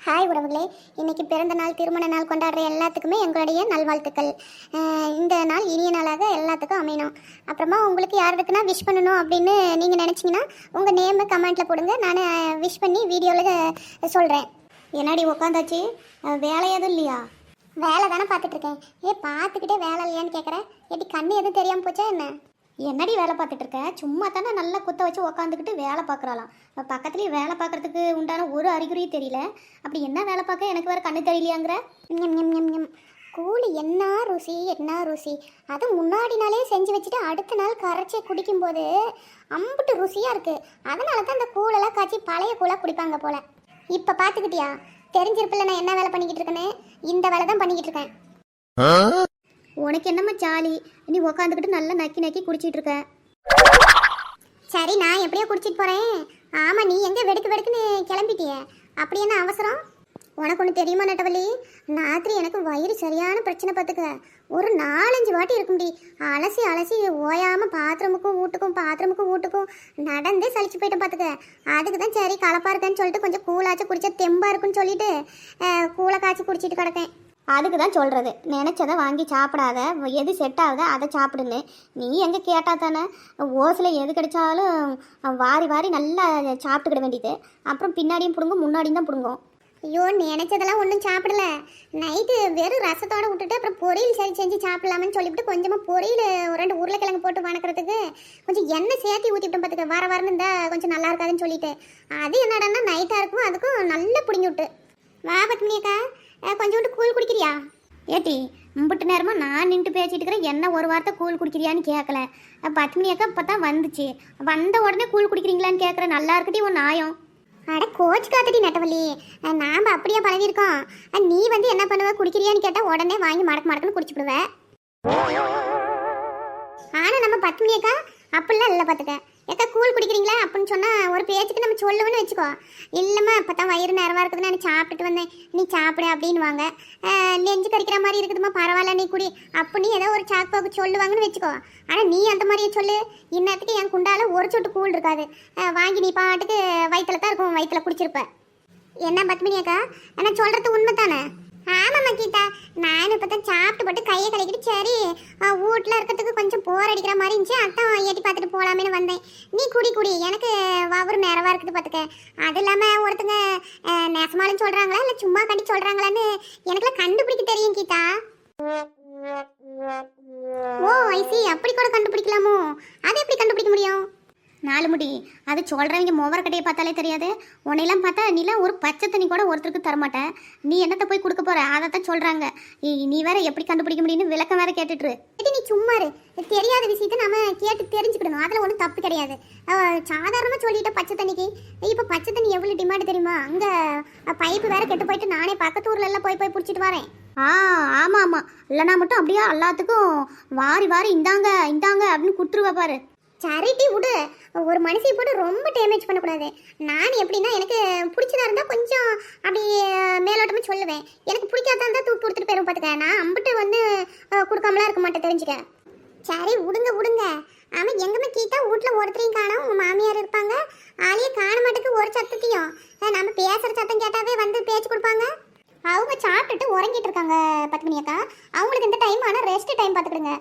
Hi உறவுகளே, இன்னைக்கு பிறந்த நாள் திருமண நாள் கொண்டாடுற எல்லாத்துக்குமே எங்களுடைய நல்வாழ்த்துக்கள். இந்த நாள் இனிய நாளாக எல்லாத்துக்கும் அமையணும். அப்புறமா உங்களுக்கு யாருக்குன்னா விஷ் பண்ணணும் அப்படின்னு நீங்கள் நினச்சிங்கன்னா உங்கள் நேமை கமெண்ட்டில் போடுங்க. நான் விஷ் பண்ணி வீடியோவில் சொல்கிறேன். என்னடி உட்காந்தாச்சு, வேலை எதுவும் இல்லையா? வேலை தானே பார்த்துட்ருக்கேன். பார்த்துக்கிட்டே வேலை இல்லையான்னு கேட்குறேன். எப்படி கண்ணு எதுவும் தெரியாமல் போச்சா என்ன? என்னடி வேலை பார்த்துட்டு இருக்க? சும்மா தானே நல்லா குத்த வச்சு உக்காந்துக்கிட்டு வேலை பார்க்குறாளாம். பக்கத்துலேயே வேலை பார்க்குறதுக்கு உண்டான ஒரு அறிகுறியும் தெரியல. அப்படி என்ன வேலை பார்க்க எனக்கு வேறு கண்ணு தெரியலையாங்கிற? கூலி என்ன ருசி என்ன ருசி. அது முன்னாடி நாளே செஞ்சு வச்சுட்டு அடுத்த நாள் கரைச்சி குடிக்கும்போது அம்புட்டு ருசியாக இருக்குது. அதனால தான் அந்த கூழெல்லாம் காய்ச்சி பழைய கூழாக குடிப்பாங்க போல். இப்போ பார்த்துக்கிட்டியா? தெரிஞ்சிருப்பில்ல நான் என்ன வேலை பண்ணிக்கிட்டு இருக்கேன்னு. இந்த வேலை தான் பண்ணிக்கிட்டு இருக்கேன். உனக்கு என்னம்மா ஜாலி, நீ உக்காந்துக்கிட்டு நல்லா நக்கி நக்கி குடிச்சிட்டு இருக்க. சரி, நான் எப்படியோ குடிச்சிட்டு போறேன். ஆமா, நீ எங்க வெடுக்கு வெடுக்குன்னு கிளம்பிட்டிய? அப்படி என்ன அவசரம்? உனக்கு ஒன்று தெரியுமா நட்டவள்ளி, ராத்திரி எனக்கு வயிறு சரியான பிரச்சனை பார்த்துக்க. ஒரு 4-5 வாட்டி இருக்கும் டி. அலசி அலசி ஓயாம பாத்ரூமுக்கும் வீட்டுக்கும் நடந்தே சலிச்சு போயிட்டு பார்த்துக்க. அதுக்கு தான் சரி கலப்பா இருக்கேன்னு சொல்லிட்டு கொஞ்சம் கூழாச்சும் குடிச்சா தெம்பா இருக்குன்னு சொல்லிட்டு கூழை காய்ச்சி குடிச்சிட்டு கிடக்கேன். அதுக்கு தான் சொல்கிறது, நினச்சதை வாங்கி சாப்பிடாத, எது செட் ஆகுதோ அதை சாப்பிடுன்னு. நீ எங்கே கேட்டால் தானே ஓசில் எது கிடைச்சாலும் வாரி வாரி நல்லா சாப்பிட்டுக்கிட வேண்டியது. அப்புறம் பின்னாடியும் பிடுங்கும் முன்னாடியும் தான் பிடுங்கும். ஐயோ, நினச்சதெல்லாம் ஒன்றும் சாப்பிடல. நைட்டு வெறும் ரசத்தோடு விட்டுட்டு அப்புறம் பொரியல் சரி செஞ்சு சாப்பிடலாமன்னு சொல்லிவிட்டு கொஞ்சமாக பொரியல் 2 உருளைக்கிழங்கு போட்டு வணக்கிறதுக்கு கொஞ்சம் எண்ணெய் சேர்த்து ஊற்றிவிட்டோம் பார்த்துக்க. வரன்னு இருந்தால் கொஞ்சம் நல்லா இருக்காதுன்னு சொல்லிட்டு அது என்னடான்னா நைட்டாக இருக்கும், அதுக்கும் நல்லா பிடிங்கி விட்டு. வா பத்மினியக்கா, கொஞ்சோண்டு கூழ் குடிக்கிறியா? ஏட்டி, மும்பிட்டு நேரமாக நான் நின்று பேசிட்டு இருக்கிறேன், என்ன ஒரு வார்த்தை கூழ் குடிக்கிறியான்னு கேட்கல. பத்மினி அக்கா இப்போ தான் வந்துச்சு, வந்த உடனே கூழ் குடிக்கிறீங்களான்னு கேட்குறேன். நல்லா இருக்கட்டி உன் நியாயம். அட கோச்சு காத்தடி நட்டவள்ளி, நாம் அப்படியே பழகிருக்கோம். நீ வந்து என்ன பண்ணுவ, குடிக்கிறியான்னு கேட்டால் உடனே வாங்கி மடக்குன்னு குடிச்சுடுவேன். ஆனால் நம்ம பத்மினி அக்கா அப்படிலாம் இல்லை பார்த்துக்க. ஏக்கா கூழ் குடிக்கிறீங்களா அப்படின்னு சொன்னால் ஒரு பேச்சுக்கு நம்ம சொல்லுவேன்னு வச்சுக்கோ. இல்லைம்மா இப்போ தான் வயிறு நேரமாக இருக்குதுன்னு நான் சாப்பிட்டுட்டு வந்தேன், நீ சாப்பிடு அப்படின்வாங்க. நெஞ்சு கறிக்கிற மாதிரி இருக்குதுமா, பரவாயில்ல நீ குடி அப்படின்னு ஏதோ ஒரு சாக்கு சொல்லுவாங்கன்னு வச்சுக்கோ. ஆனால் நீ அந்த மாதிரியே சொல்லு, இன்னத்துக்கு என் குண்டால ஒரு சொட்டு கூழ் இருக்காது, வாங்கி நீ பாட்டுக்கு வயிற்றுல தான் இருக்கும், வயிற்றுல குடிச்சிருப்ப. என்ன பத்மினி அக்கா, நான் சொல்கிறது உண்மை தானே? ஆமாம்மா கீதா, நான் இப்போ தான் சாப்பிட்டு போட்டு கையை கலக்கிட்டு சரி வீட்டில் இருக்கிறதுக்கு கொஞ்சம் போர் அடிக்கிற மாதிரி இருந்துச்சு, அதான் எட்டி பார்த்துட்டு போகலாமேன்னு வந்தேன். நீ குடி, எனக்கு ஒரு நேரமாக இருக்குது பார்த்துக்க. அது இல்லாமல் ஒருத்தங்க நெசமாலும் சொல்கிறாங்களா இல்லை சும்மா கண்டி சொல்கிறாங்களான்னு எனக்குலாம் கண்டுபிடிக்க தெரியும் கீதா. ஓ ஐசி, அப்படி கூட கண்டுபிடிக்கலாமோ? அதை எப்படி கண்டுபிடிக்க முடியும்? 4 முடி, அது சொல்கிறவங்க மோவரக்கட்டையை பார்த்தாலே தெரியாது. உன்னையெல்லாம் பார்த்தா நீலாம் ஒரு பச்சை தண்ணி கூட ஒருத்தருக்கு தரமாட்டேன். நீ என்னத்தை போய் கொடுக்க போகிற? அதை தான் சொல்கிறாங்க. நீ வேற எப்படி கண்டுபிடிக்க முடியும்னு விளக்கம் வேற கேட்டுட்டு. நீ சும்மா தெரியாத விஷயத்தை நம்ம கேட்டு தெரிஞ்சுக்கிடணும், அதில் ஒன்றும் தப்பு கிடையாது. சாதாரணமாக சொல்லிட்ட பச்சை தண்ணிக்கு. இப்போ பச்சை தண்ணி எவ்வளோ டிமாண்டு தெரியுமா? அங்கே பைப்பு வேற கெட்டு போயிட்டு நானே பக்கத்து ஊர்ல எல்லாம் போய் பிடிச்சிட்டு வரேன். ஆமாம், இல்லைனா மட்டும் அப்படியே எல்லாத்துக்கும் வாரி வாரி இந்தாங்க அப்படின்னு குத்துருவா பாரு. சரிட்டி விடு, ஒரு மனுஷை போட்டு ரொம்ப டேமேஜ் பண்ணக்கூடாது. நான் எப்படின்னா எனக்கு பிடிச்சதா இருந்தால் கொஞ்சம் அப்படி மேலோட்டமாக சொல்லுவேன், எனக்கு பிடிக்காதான் இருந்தால் தூக்கி கொடுத்துட்டு போயிடும் பார்த்துக்க. நான் அம்பிட்டு வந்து கொடுக்காமலாம் இருக்க மாட்டேன், தெரிஞ்சுக்க. சரி விடுங்க. ஆமாம், எங்கேயுமே கீட்டா வீட்டில் ஒருத்தரையும் காணும், உங்கள் மாமியார் இருப்பாங்க, ஆளையே காண மாட்டேக்கு ஒரு சத்தத்தையும். நம்ம பேசுகிற சத்தம் கேட்டாவே வந்து பேச்சு கொடுப்பாங்க. அவங்க சாப்பிட்டுட்டு உறங்கிட்டு இருக்காங்க பத்மினி அக்கா. அவங்களுக்கு இந்த டைம் ஆனால் ரெஸ்ட் டைம் பார்த்துக்கிடுங்க.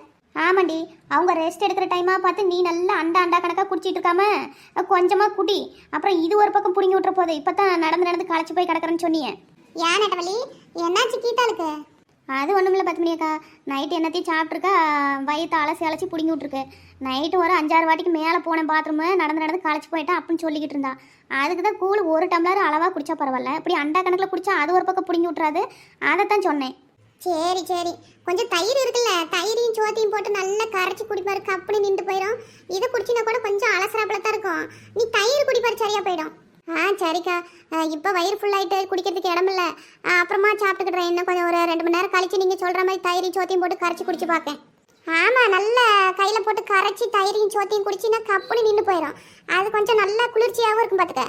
ஆமாண்டி, அவங்க ரெஸ்ட் எடுக்கிற டைமாக பார்த்து நீ நல்லா அண்டா கணக்காக குடிச்சிட்டு இருக்காம கொஞ்சமாக குடி. அப்புறம் இது ஒரு பக்கம் பிடுங்கி விட்டுற போது. இப்போ தான் நடந்து களைச்சி போய் கிடக்குறேன்னு சொன்னீங்க. ஏன் நட்டவள்ளி, என்னாச்சு கீட்டாளுக்கு? அது ஒன்றும் இல்லை பத்மினி அக்கா, நைட்டு என்னத்தையும் சாப்பிட்ருக்கா, வயிற்று அலசி பிடுங்கி விட்ருக்கு. நைட்டு ஒரு 5-6 வாட்டிக்கு மேலே போனேன் பாத்ரூமு, நடந்து களைச்சி போயிட்டேன் அப்படின்னு சொல்லிக்கிட்டு இருந்தா. அதுக்கு தான் கூழ் 1 டம்ளர் அளவாக குடிச்சா பரவாயில்ல, இப்படி அண்டா கணக்கில் குடிச்சா அது ஒரு பக்கம் பிடுங்கி விட்றாது, அதைத்தான் சொன்னேன். சரி, கொஞ்சம் தயிர் இருக்குல்ல, தயிரையும் சோத்தையும் போட்டு நல்லா கரைச்சி குடிப்பாரு, கப்புனு நின்று போயிடும். இதை குடிச்சினா கூட கொஞ்சம் அலசராப்பில் தான் இருக்கும். நீ தயிர் குடிப்பாரு, சரியா போயிடும். சரிக்கா, இப்போ வயிறு ஃபுல்லாகிட்டு குடிக்கிறதுக்கு இடமில்ல, அப்புறமா சாப்பிட்டுக்கிட்றேன். இன்னும் கொஞ்சம் ஒரு 2 மணி நேரம் கழிச்சு நீங்கள் சொல்கிற மாதிரி தயிரையும் சோத்தையும் போட்டு கரைச்சி குடிச்சு பார்க்கேன். ஆமாம், நல்லா கையில் போட்டு கரைச்சி தயிரையும் சோத்தையும் குடிச்சின்னா கப்புனு நின்று போயிடும். அது கொஞ்சம் நல்லா குளிர்ச்சியாகவும் இருக்கும் பார்த்துக்க.